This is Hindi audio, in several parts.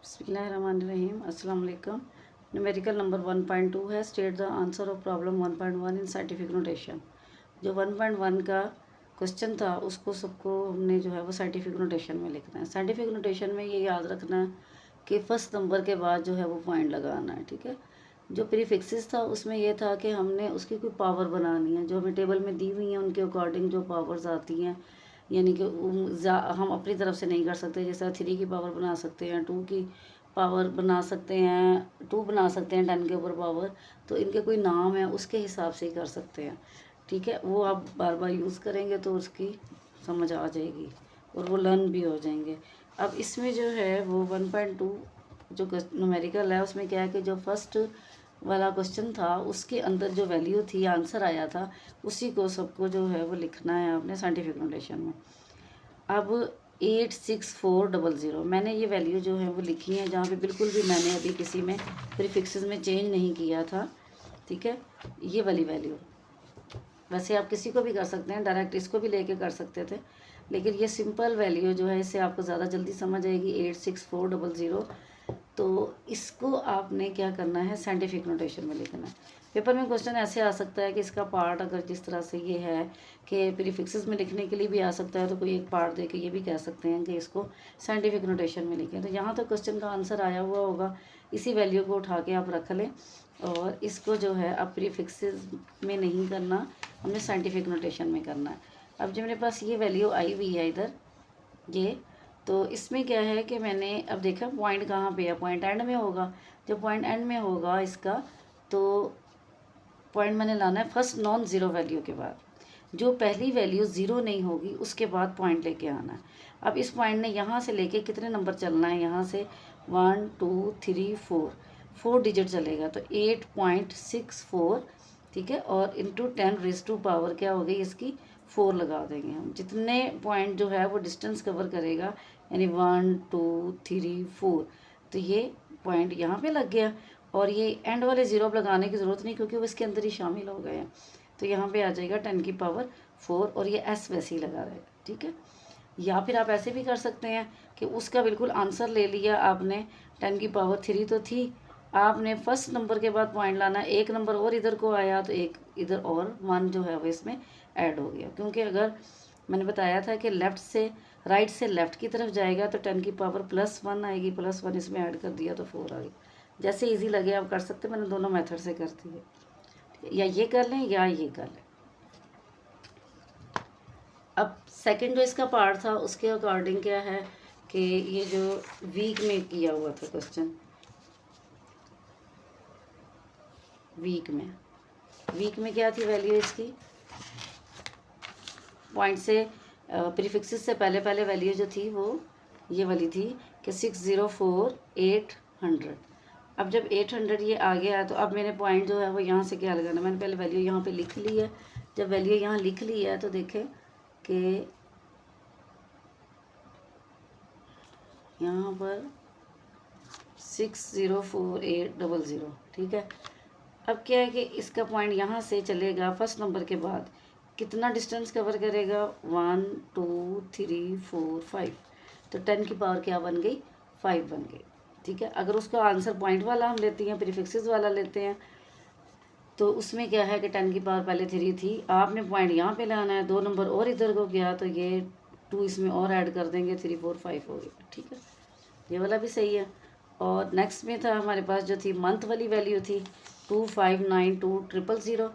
बिस्मिल्लाहिर्रहमानिर्रहीम अस्सलाम वालेकुम। न्यूमेरिकल नंबर 1.2 है। State the answer of problem 1.1 in scientific notation. जो 1.1 का क्वेश्चन था उसको सबको हमने जो है वो साइंटिफिक नोटेशन में लिखना है। साइंटिफिक नोटेशन में ये याद रखना है कि फर्स्ट नंबर के बाद जो है वो पॉइंट लगाना है, ठीक है। जो प्रीफिक्सेस था उसमें ये था कि हमने उसकी कोई पावर बनानी है, जो हमें टेबल में दी हुई हैं उनके अकॉर्डिंग जो पावर्स आती हैं, यानी कि हम अपनी तरफ से नहीं कर सकते। जैसे 3 की पावर बना सकते हैं, 2 की पावर बना सकते हैं, 2 बना सकते हैं 10 के ऊपर पावर, तो इनके कोई नाम है उसके हिसाब से ही कर सकते हैं, ठीक है। वो आप बार बार यूज़ करेंगे तो उसकी समझ आ जाएगी और वो लर्न भी हो जाएंगे। अब इसमें जो है वो 1.2 जो न्यूमेरिकल है उसमें क्या है कि जो फर्स्ट वाला क्वेश्चन था उसके अंदर जो वैल्यू थी, आंसर आया था, उसी को सबको जो है वो लिखना है आपने साइंटिफिक नोटेशन में। अब 86400 मैंने ये वैल्यू जो है वो लिखी है, जहाँ पे बिल्कुल भी मैंने अभी किसी में प्रीफिक्सेस में चेंज नहीं किया था, ठीक है। ये वाली वैल्यू वैसे आप किसी को भी कर सकते हैं, डायरेक्ट इसको भी लेके कर सकते थे, लेकिन ये सिंपल वैल्यू जो है इससे आपको ज़्यादा जल्दी समझ आएगी। 86400, तो इसको आपने क्या करना है, साइंटिफिक नोटेशन में लिखना है। पेपर में क्वेश्चन ऐसे आ सकता है कि इसका पार्ट अगर जिस तरह से ये है कि प्रीफिक्सेस में लिखने के लिए भी आ सकता है, तो कोई एक पार्ट दे के ये भी कह सकते हैं कि इसको साइंटिफिक नोटेशन में लिखें। तो यहाँ तो क्वेश्चन का आंसर आया हुआ होगा, इसी वैल्यू को उठा के आप रख लें और इसको जो है अब प्रीफिक्सेस में नहीं करना, हमने साइंटिफिक नोटेशन में करना है। अब जो मेरे पास ये वैल्यू आई हुई है इधर ये, तो इसमें क्या है कि मैंने अब देखा पॉइंट कहाँ पे है, पॉइंट एंड में होगा। जब पॉइंट एंड में होगा इसका, तो पॉइंट मैंने लाना है फर्स्ट नॉन ज़ीरो वैल्यू के बाद। जो पहली वैल्यू ज़ीरो नहीं होगी उसके बाद पॉइंट लेके आना है। अब इस पॉइंट ने यहाँ से लेके कितने नंबर चलना है, यहाँ से 1 2 3 4 डिजिट चलेगा, तो 8.64, ठीक है। और इंटू 10⁻² क्या हो गई इसकी, 4 लगा देंगे हम। जितने पॉइंट जो है वो डिस्टेंस कवर करेगा, यानी 1 2 3 4, तो ये पॉइंट यहाँ पे लग गया। और ये एंड वाले ज़ीरो अब लगाने की ज़रूरत नहीं क्योंकि वो इसके अंदर ही शामिल हो गए हैं, तो यहाँ पे आ जाएगा 10⁻4 और ये एस वैसे ही लगा रहेगा, ठीक है। या फिर आप ऐसे भी कर सकते हैं कि उसका बिल्कुल आंसर ले लिया आपने, 10⁻3 तो थी, आपने फर्स्ट नंबर के बाद पॉइंट लाना, एक नंबर और इधर को आया तो एक इधर और 1 जो है वो इसमें ऐड हो गया। क्योंकि अगर मैंने बताया था कि लेफ़्ट से राइट से लेफ़्ट की तरफ जाएगा तो 10⁻+1 आएगी, +1 इसमें ऐड कर दिया तो 4 आ गई। जैसे इजी लगे आप कर सकते, मैंने दोनों मेथड से करती है, या ये कर लें या ये कर लें। अब सेकंड जो इसका पार्ट था उसके अकॉर्डिंग क्या है कि ये जो वीक में किया हुआ था क्वेश्चन, वीक में क्या थी वैल्यू इसकी, पॉइंट से प्रीफिक्सेस से पहले पहले वैल्यू जो थी वो ये वाली थी कि 604800। अब जब 800 ये आ गया तो अब मैंने पॉइंट जो है वो यहाँ से क्या लगाना, मैंने पहले वैल्यू यहाँ पे लिख ली है। जब वैल्यू यहाँ लिख ली है तो देखें कि यहाँ पर 604800, ठीक है। अब क्या है कि इसका पॉइंट यहाँ से चलेगा फर्स्ट नंबर के बाद, कितना डिस्टेंस कवर करेगा, 1 2 3 4 5, तो 10⁻ क्या बन गई, 5 बन गई, ठीक है। अगर उसका आंसर पॉइंट वाला हम लेते हैं, प्रीफिक्सेस वाला लेते हैं, तो उसमें क्या है कि 10⁻ पहले 3 थी, आपने पॉइंट यहाँ पे लाना है, 2 नंबर और इधर को गया तो ये 2 इसमें और ऐड कर देंगे, 3 4 5 हो गया, ठीक है। ये वाला भी सही है। और नेक्स्ट में था हमारे पास जो थी मंथ वाली वैल्यू थी 2592000।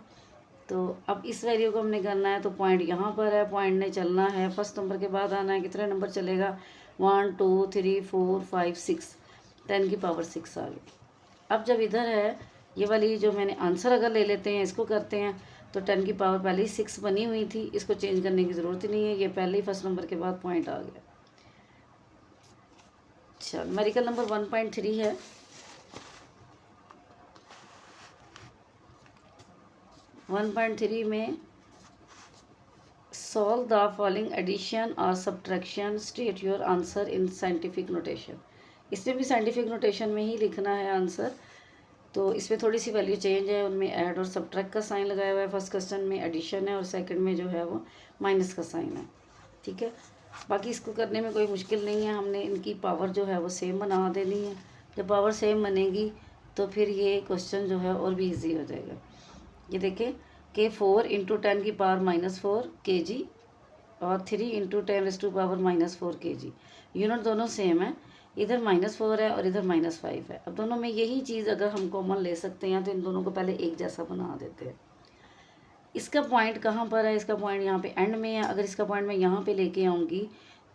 तो अब इस वैल्यू को हमने करना है, तो पॉइंट यहाँ पर है, पॉइंट ने चलना है, फर्स्ट नंबर के बाद आना है, कितने नंबर चलेगा, 1 2 3 4 5 6, 10⁻6 आ गई। अब जब इधर है ये वाली जो मैंने आंसर अगर ले लेते हैं, इसको करते हैं, तो 10 की पावर पहले ही 6 बनी हुई थी, इसको चेंज करने की ज़रूरत ही नहीं है, ये पहले ही फर्स्ट नंबर के बाद पॉइंट आ गया। अच्छा, न्यूमेरिकल नंबर 1.3 है। 1.3 में सॉल्व द फॉलोइंग एडिशन और subtraction, state your answer in scientific notation. इसमें भी साइंटिफिक नोटेशन में ही लिखना है आंसर, तो इसमें थोड़ी सी वैल्यू चेंज है, उनमें ऐड और सब्ट्रैक्ट का साइन लगाया हुआ है, फर्स्ट क्वेश्चन में एडिशन है और सेकंड में जो है वो माइनस का साइन है, ठीक है। बाकी इसको करने में कोई मुश्किल नहीं है, हमने इनकी पावर जो है वो सेम बना देनी है। जब पावर सेम बनेगी तो फिर ये क्वेश्चन जो है और भी इजी हो जाएगा। ये देखें कि 4 × 10 की पावर -4 kg और 3 × 10⁻⁻4 kg। यूनिट दोनों सेम है, इधर -4 है और इधर -5 है। अब दोनों में यही चीज़ अगर हम कॉमन ले सकते हैं तो इन दोनों को पहले एक जैसा बना देते हैं। इसका पॉइंट कहाँ पर है? इसका पॉइंट यहाँ पे एंड में है। अगर इसका पॉइंट मैं यहाँ पे लेके आऊँगी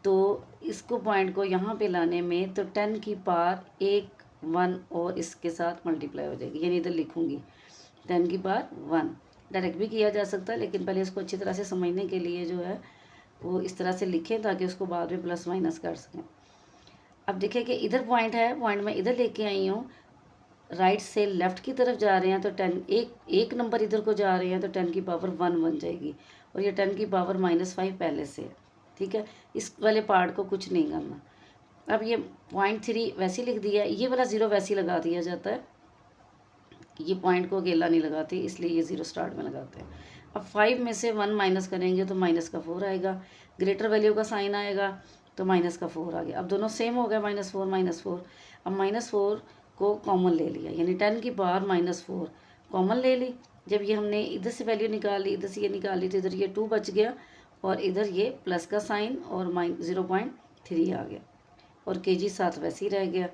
तो इसको पॉइंट को यहाँ पे लाने में तो 10 की पावर 1 और इसके साथ मल्टीप्लाई हो जाएगी, यानी इधर लिखूँगी 10 की पावर 1। डायरेक्ट भी किया जा सकता है, लेकिन पहले इसको अच्छी तरह से समझने के लिए जो है वो इस तरह से लिखें ताकि उसको बाद में प्लस माइनस कर सकें। अब देखिए कि इधर पॉइंट है, पॉइंट मैं इधर लेके आई हूँ, राइट से लेफ़्ट की तरफ जा रहे हैं तो 10 एक नंबर इधर को जा रहे हैं तो 10 की पावर 1 बन जाएगी और ये 10 की पावर -5 पहले से है। ठीक है, इस वाले पार्ट को कुछ नहीं करना। अब ये 0.3 वैसे लिख दिया है, ये वाला 0 वैसे ही लगा दिया जाता है, ये पॉइंट को अकेला नहीं लगाते, इसलिए ये 0 स्टार्ट में लगाते हैं। अब 5 में से 1 माइनस करेंगे तो माइनस का 4 आएगा, ग्रेटर वैल्यू का साइन आएगा तो माइनस का 4 आ गया। अब दोनों सेम हो गए, -4 अब -4 को कॉमन ले लिया, यानी 10 की पावर -4 कॉमन ले ली। जब ये हमने इधर से वैल्यू निकाली, इधर से ये निकाली तो इधर ये 2 बच गया और इधर ये प्लस का साइन और -0.3 आ गया और kg साथ वैसे ही रह गया।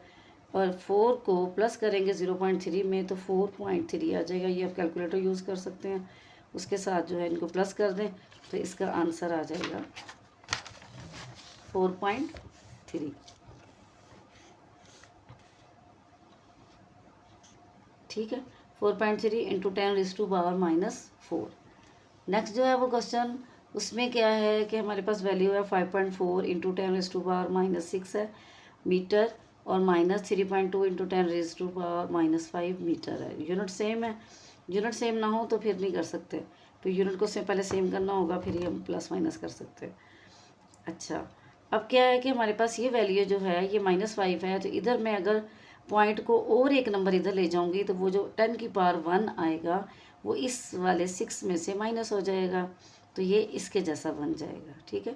और 4 को प्लस करेंगे 0.3 में तो 4.3 आ जाएगा। ये आप कैलकुलेटर यूज़ कर सकते हैं, उसके साथ जो है इनको प्लस कर दें तो इसका आंसर आ जाएगा 4.3। ठीक है, 4.3 × 10⁻⁻4। नेक्स्ट जो है वो क्वेश्चन, उसमें क्या है कि हमारे पास वैल्यू है 5.4 × 10⁻⁻6 है मीटर और -3.2 × 10⁻⁻5 मीटर है। यूनिट सेम है, यूनिट सेम ना हो तो फिर नहीं कर सकते, तो यूनिट को पहले सेम करना होगा, फिर ही हम प्लस माइनस कर सकते हैं। अच्छा, अब क्या है कि हमारे पास ये वैल्यू जो है ये -5 है, तो इधर मैं अगर पॉइंट को और एक नंबर इधर ले जाऊंगी तो वो जो 10 की पावर 1 आएगा वो इस वाले 6 में से माइनस हो जाएगा, तो ये इसके जैसा बन जाएगा। ठीक है,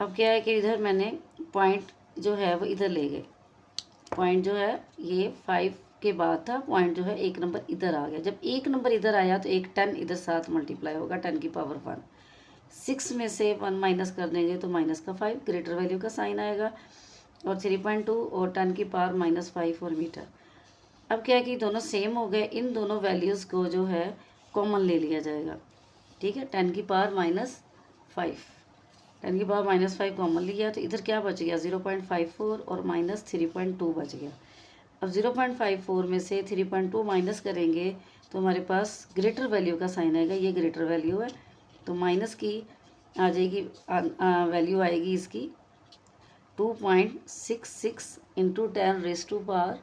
अब क्या है कि इधर मैंने पॉइंट जो है वो इधर ले गए, पॉइंट जो है ये 5 के बाद था, पॉइंट जो है एक नंबर इधर आ गया। जब एक नंबर इधर आया तो एक 10 इधर साथ मल्टीप्लाई होगा, 10 की पावर 1। 6 में से 1 माइनस कर देंगे तो माइनस का 5, ग्रेटर वैल्यू का साइन आएगा और 3.2 और 10 की पावर -5 और मीटर। अब क्या है कि दोनों सेम हो गए, इन दोनों वैल्यूज़ को जो है कॉमन ले लिया जाएगा। ठीक है, 10 की पावर -5, 10 की पावर -5 कॉमन लिया तो इधर क्या बच गया 0.54 और -3.2 बच गया। अब 0.54 में से 3.2 माइनस करेंगे तो हमारे पास ग्रेटर वैल्यू का साइन आएगा, ये ग्रेटर वैल्यू है तो माइनस की आ जाएगी, वैल्यू आएगी इसकी 2.66 × 10⁻⁻5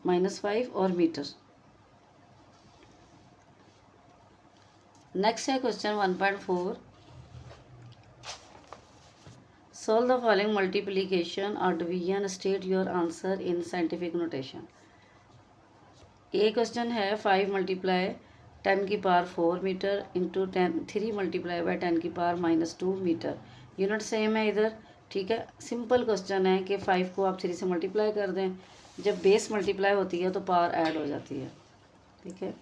-5 और मीटर। नेक्स्ट है question 1.4, solve the following multiplication और division, state your answer in scientific notation. ये क्वेश्चन है 5 × 10 की पावर 4 मीटर इंटू 3 × 10 की पावर -2 मीटर। यूनिट सेम है इधर। ठीक है, सिंपल क्वेश्चन है कि 5 को आप 3 से मल्टीप्लाई कर दें, जब बेस मल्टीप्लाई होती है तो पावर ऐड हो जाती है। ठीक है,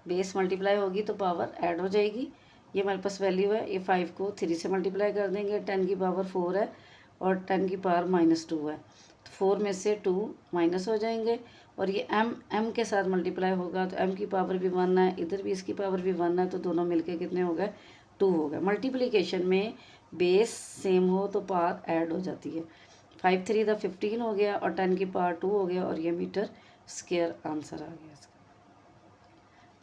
बेस मल्टीप्लाई होगी तो पावर ऐड हो जाएगी। ये हमारे पास वैल्यू है, ये 5 को 3 से मल्टीप्लाई कर देंगे, 10 की पावर 4 है और 10 की पावर -2 है, तो 4 में से 2 माइनस हो जाएंगे और ये m के साथ मल्टीप्लाई होगा तो m की पावर भी 1 है, इधर भी इसकी पावर भी 1 है, तो दोनों मिलके कितने हो गए 2 हो गए। मल्टीप्लिकेशन में बेस सेम हो तो पावर ऐड हो जाती है। 5 3 द 15 हो गया और 10 की पावर 2 हो गया और ये मीटर स्क्वायर आंसर आ गया इसका।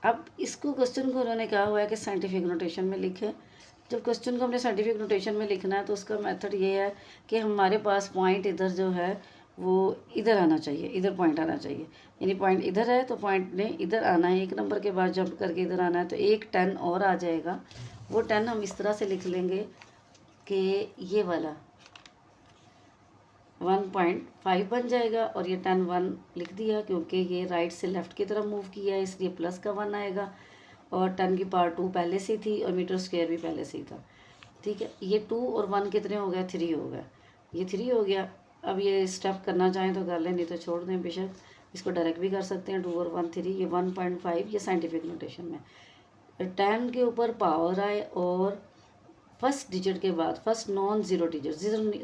अब इसको क्वेश्चन को उन्होंने कहा हुआ है कि साइंटिफिक नोटेशन में लिखे। जब क्वेश्चन को हमने साइंटिफिक नोटेशन में लिखना है तो उसका मेथड ये है कि हमारे पास पॉइंट इधर जो है वो इधर आना चाहिए, इधर पॉइंट आना चाहिए, यानी पॉइंट इधर है तो पॉइंट ने इधर आना है, एक नंबर के बाद जंप करके इधर आना है, तो एक 10 और आ जाएगा। वो 10 हम इस तरह से लिख लेंगे कि ये वाला 1.5 बन जाएगा और ये 10 1 लिख दिया क्योंकि ये राइट से लेफ़्ट की तरफ मूव किया है इसलिए प्लस का 1 आएगा। और 10 की पावर 2 पहले से थी और मीटर स्क्वायर भी पहले से ही था। ठीक है, ये 2 और 1 कितने हो गए, 3 हो गया, ये 3 हो गया। अब ये स्टेप करना चाहें तो कर लें, नहीं तो छोड़ दें, बेशक इसको डायरेक्ट भी कर सकते हैं। 2 और 1 3, ये 1.5 ये साइंटिफिक नोटेशन में। 10 के ऊपर पावर आए और फर्स्ट डिजिट के बाद, first non zero digit,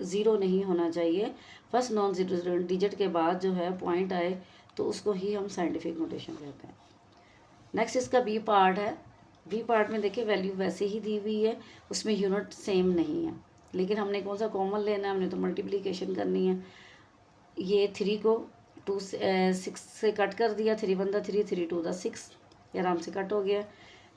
zero नहीं होना चाहिए, फर्स्ट नॉन ज़ीरो डिजिट के बाद जो है पॉइंट आए तो उसको ही हम साइंटिफिक नोटेशन कहते हैं। नेक्स्ट इसका बी पार्ट है। बी पार्ट में देखिए वैल्यू वैसे ही दी हुई है, उसमें यूनिट सेम नहीं है, लेकिन हमने कौन सा कॉमन लेना है, हमने तो मल्टीप्लिकेशन करनी है। ये 3 को 2 से 6 से कट कर दिया, 3 1 3 3 2 6, ये आराम से कट हो गया।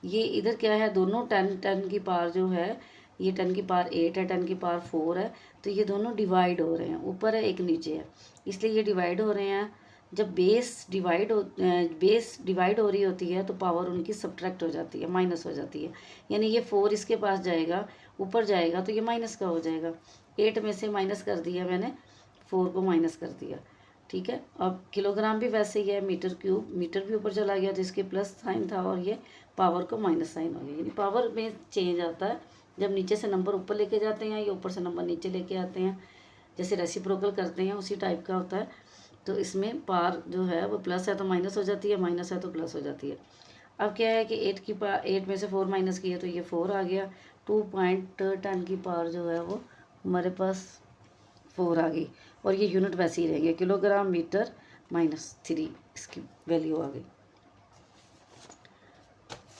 ये इधर क्या है, दोनों 10 की पावर जो है, ये 10 की पावर 8 है, 10 की पावर 4 है, तो ये दोनों डिवाइड हो रहे हैं, ऊपर है एक नीचे है, इसलिए ये डिवाइड हो रहे हैं। जब बेस डिवाइड हो रही होती है तो पावर उनकी सब्ट्रैक्ट हो जाती है, माइनस हो जाती है, यानी ये 4 इसके पास जाएगा, ऊपर जाएगा तो ये माइनस का हो जाएगा। 8 में से माइनस कर दिया मैंने, 4 को माइनस कर दिया। ठीक है, अब किलोग्राम भी वैसे ही है, मीटर क्यूब, मीटर भी ऊपर चला गया तो इसके प्लस साइन था और ये पावर को माइनस साइन हो गया, यानी पावर में चेंज आता है जब नीचे से नंबर ऊपर लेके जाते हैं या ऊपर से नंबर नीचे लेके आते हैं, जैसे रेसिप्रोकल करते हैं उसी टाइप का होता है। तो इसमें पावर जो है वो प्लस है तो माइनस हो जाती है, माइनस है तो प्लस हो जाती है। अब क्या है कि 8 में से 4 माइनस किया तो ये 4 आ गया, 2.10 की पावर जो है वो हमारे पास 4 आ गई, और ये यूनिट वैसे ही रहेंगे, किलोग्राम मीटर -3 इसकी वैल्यू आ गई।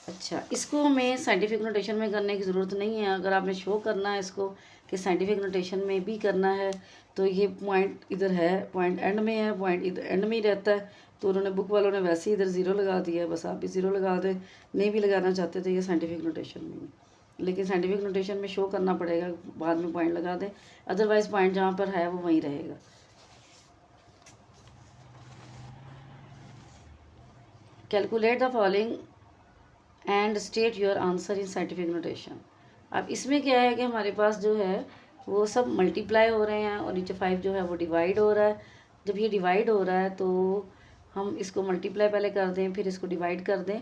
अच्छा, इसको हमें साइंटिफिक नोटेशन में करने की ज़रूरत नहीं है, अगर आपने शो करना है इसको कि साइंटिफिक नोटेशन में भी करना है तो ये पॉइंट इधर है, पॉइंट एंड में है, पॉइंट इधर एंड में ही रहता है, तो उन्होंने बुक वालों ने वैसे ही इधर ज़ीरो लगा दिया है, बस आप भी ज़ीरो लगा दें, नहीं भी लगाना चाहते तो ये साइंटिफिक नोटेशन में, लेकिन साइंटिफिक नोटेशन में शो करना पड़ेगा, बाद में पॉइंट लगा दें, अदरवाइज़ पॉइंट जहाँ पर है वो वहीं रहेगा। Calculate the following and state your answer in scientific notation. अब इसमें क्या है कि हमारे पास जो है वो सब मल्टीप्लाई हो रहे हैं और नीचे 5 जो है वो डिवाइड हो रहा है। जब ये डिवाइड हो रहा है तो हम इसको मल्टीप्लाई पहले कर दें, फिर इसको डिवाइड कर दें,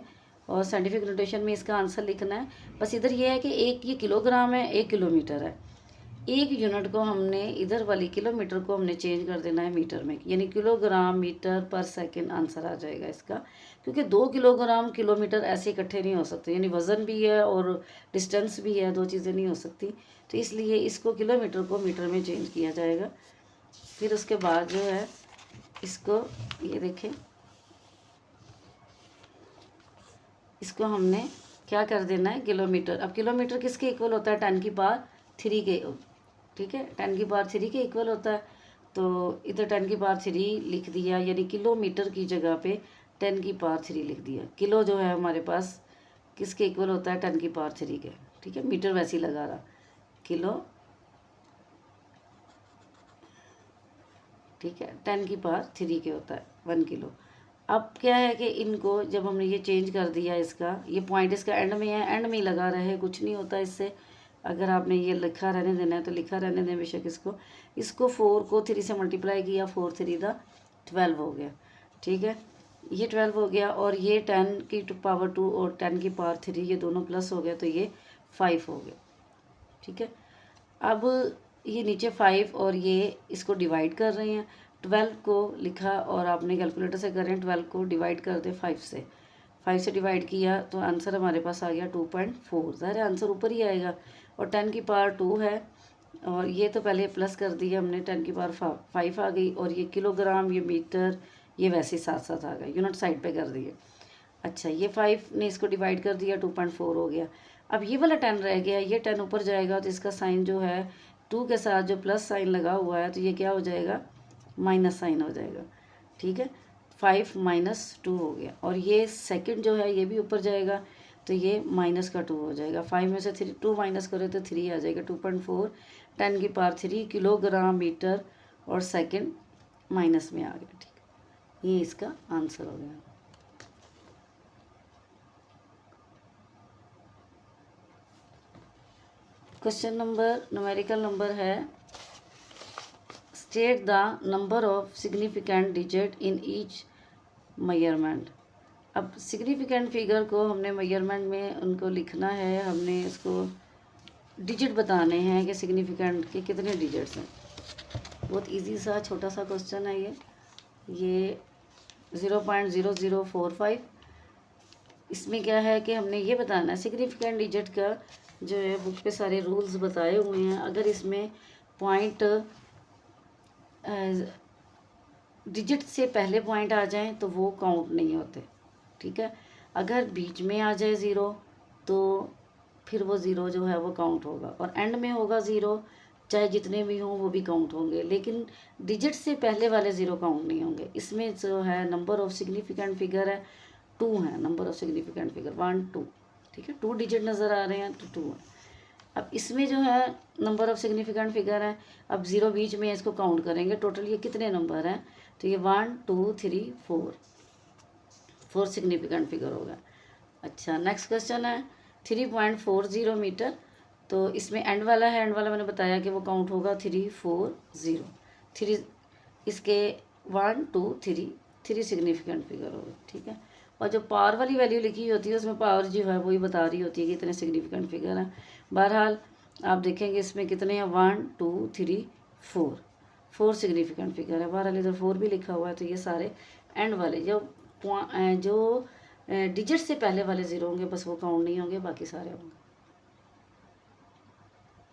और साइंटिफिक नोटेशन में इसका आंसर लिखना है। बस इधर ये है कि एक ये किलोग्राम है, 1 किलोमीटर है, एक यूनिट को हमने इधर वाली किलोमीटर को हमने चेंज कर देना है मीटर में, यानी किलोग्राम मीटर पर सेकंड आंसर आ जाएगा इसका, क्योंकि 2 किलोग्राम किलोमीटर ऐसे इकट्ठे नहीं हो सकते, यानी वज़न भी है और डिस्टेंस भी है, 2 चीज़ें नहीं हो सकती, तो इसलिए इसको किलोमीटर को मीटर में चेंज किया जाएगा। फिर उसके बाद जो है इसको ये देखें, इसको हमने क्या कर देना है, किलोमीटर। अब किलोमीटर किसके इक्वल होता है, 10 की पावर 3 के, ठीक है, 10 की पावर 3 के इक्वल होता है, तो इधर 10 की पावर 3 लिख दिया, यानी किलोमीटर की जगह पे 10 की पावर 3 लिख दिया। किलो जो है हमारे पास किसके इक्वल होता है, 10 की पावर 3 के, ठीक है, मीटर वैसे ही लगा रहा, किलो, ठीक है, 10 की पावर 3 के होता है 1 किलो। अब क्या है कि इनको जब हमने ये चेंज कर दिया, इसका ये पॉइंट इसका एंड में है, एंड में ही लगा रहे, कुछ नहीं होता इससे। अगर आपने ये लिखा रहने देना है तो लिखा रहने दें बेशक, इसको 4 को 3 से मल्टीप्लाई किया, 4 3 12 हो गया, ठीक है, ये 12 हो गया, और ये 10 की पावर 2 और 10 की पावर 3 ये दोनों प्लस हो गया, तो ये 5 हो गया, ठीक है। अब ये नीचे 5 और ये इसको डिवाइड कर रहे हैं, 12 को लिखा और आपने कैलकुलेटर से कर रहे हैं, 12 को डिवाइड कर दे 5 से, 5 से डिवाइड किया तो आंसर हमारे पास आ गया 2.4, ज़ाहिर है आंसर ऊपर ही आएगा, और 10 की पावर 2 है, और ये तो पहले प्लस कर दिया हमने, 10 की पावर 5 आ गई, और ये किलोग्राम, ये मीटर, ये वैसे ही साथ साथ आ गया, यूनिट साइड पे कर दिए। अच्छा, ये 5 ने इसको डिवाइड कर दिया, 2.4 हो गया। अब ये वाला 10 रह गया, ये 10 ऊपर जाएगा तो इसका साइन जो है 2 के साथ जो प्लस साइन लगा हुआ है तो ये क्या हो जाएगा, माइनस साइन हो जाएगा, ठीक है, 5 - 2 हो गया, और ये सेकंड जो है ये भी ऊपर जाएगा तो ये -2 हो जाएगा, 5 में से 2 माइनस करें तो 3 आ जाएगा, 2.4 10 की पावर 3 किलोग्राम मीटर और सेकंड माइनस में आ गया, ठीक है, ये इसका आंसर हो गया। क्वेश्चन नंबर, न्यूमेरिकल नंबर है, state the number of significant digit in each measurement. अब सिग्निफिकेंट फिगर को हमने मेजरमेंट में उनको लिखना है, हमने इसको डिजिट बताने हैं कि सिग्निफिकेंट के कितने डिजिट्स हैं। बहुत इजी सा छोटा सा क्वेश्चन है ये 0.0045। इसमें क्या है कि हमने ये बताना है सिग्निफिकेंट डिजिट का जो है बुक पे सारे रूल्स बताए हुए हैं। अगर इसमें पॉइंट डिजिट से पहले पॉइंट आ जाएं तो वो काउंट नहीं होते, ठीक है। अगर बीच में आ जाए ज़ीरो तो फिर वो ज़ीरो जो है वो काउंट होगा, और एंड में होगा ज़ीरो, चाहे जितने भी हों वो भी काउंट होंगे, लेकिन डिजिट से पहले वाले ज़ीरो काउंट नहीं होंगे। इसमें जो है नंबर ऑफ सिग्निफिकेंट फिगर है 2 है, नंबर ऑफ सिग्निफिकेंट फिगर 1 2, ठीक है। 2 डिजिट नज़र आ रहे हैं तो 2 है। अब इसमें जो है नंबर ऑफ सिग्निफिकेंट फिगर है, अब ज़ीरो बीच में इसको काउंट करेंगे, टोटल ये कितने नंबर हैं, तो ये 1 2 3 4 सिग्निफिकेंट फिगर होगा। अच्छा, नेक्स्ट क्वेश्चन है 3.40 मीटर। तो इसमें एंड वाला है, एंड वाला मैंने बताया कि वो काउंट होगा 340, 3 इसके 1 2 3 सिग्निफिकेंट फिगर होगा, ठीक है। और जो पावर वाली वैल्यू लिखी होती है उसमें पावर जो है वही बता रही होती है कि इतने सिग्निफिकेंट फिगर हैं। बहरहाल आप देखेंगे इसमें कितने हैं 1 2 3 4 सिग्निफिकेंट फिगर है। बहरहाल इधर 4 भी लिखा हुआ है, तो ये सारे एंड वाले जो डिजिट से पहले वाले ज़ीरो होंगे बस वो काउंट नहीं होंगे, बाकी सारे होंगे।